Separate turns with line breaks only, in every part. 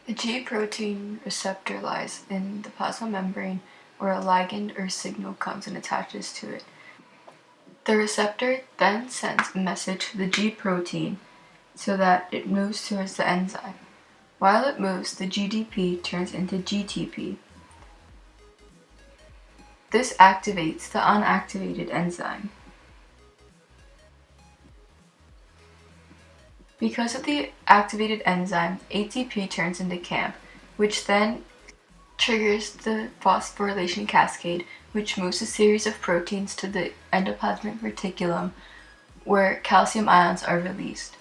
The G protein receptor lies in the plasma membrane where a ligand or signal comes and attaches to it. The receptor then sends a message to the G protein so that it moves towards the enzyme. While it moves, the GDP turns into GTP. This activates the unactivated enzyme. Because of the activated enzyme, ATP turns into CAMP, which then triggers the phosphorylation cascade, which moves a series of proteins to the endoplasmic reticulum, where calcium ions are released.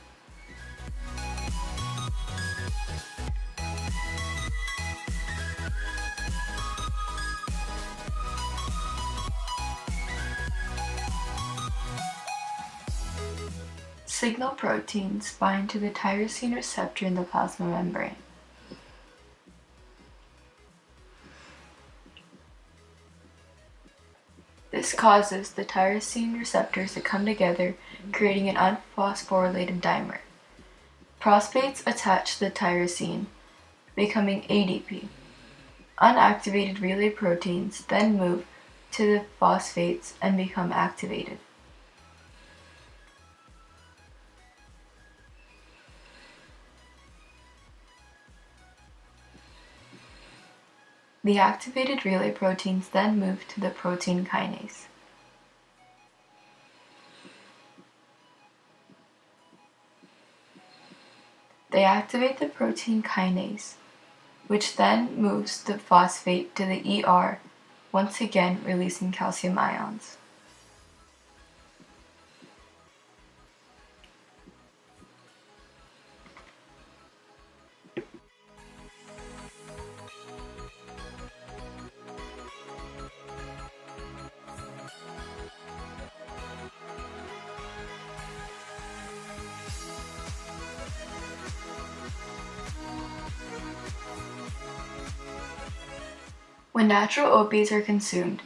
Signal proteins bind to the tyrosine receptor in the plasma membrane. This causes the tyrosine receptors to come together, creating an unphosphorylated dimer. Phosphates attach to the tyrosine, becoming ADP. Unactivated relay proteins then move to the phosphates and become activated. The activated relay proteins then move to the protein kinase. They activate the protein kinase, which then moves the phosphate to the ER, once again releasing calcium ions. When natural opiates are consumed,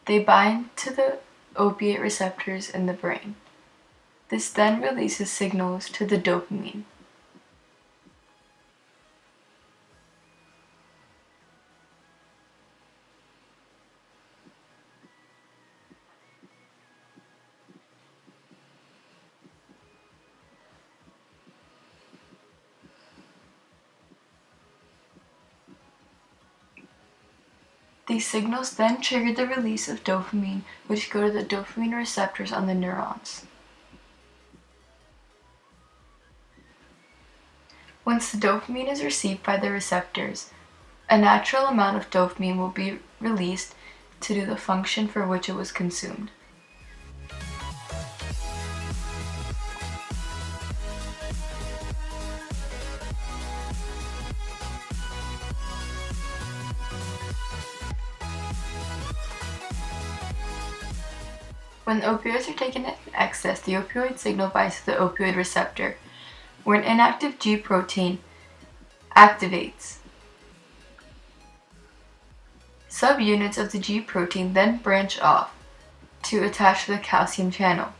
they bind to the opiate receptors in the brain. This then releases signals to the dopamine. These signals then trigger the release of dopamine, which go to the dopamine receptors on the neurons. Once the dopamine is received by the receptors, a natural amount of dopamine will be released to do the function for which it was consumed. When opioids are taken in excess, the opioid signal binds to the opioid receptor, where an inactive G protein activates. Subunits of the G protein then branch off to attach to the calcium channel.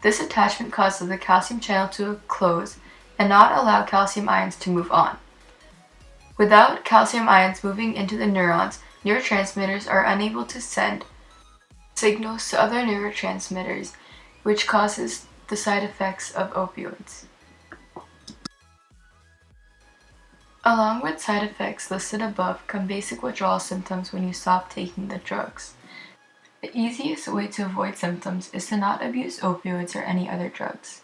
This attachment causes the calcium channel to close and not allow calcium ions to move on. Without calcium ions moving into the neurons, neurotransmitters are unable to send signals to other neurotransmitters, which causes the side effects of opioids. Along with side effects listed above come basic withdrawal symptoms when you stop taking the drugs. The easiest way to avoid symptoms is to not abuse opioids or any other drugs.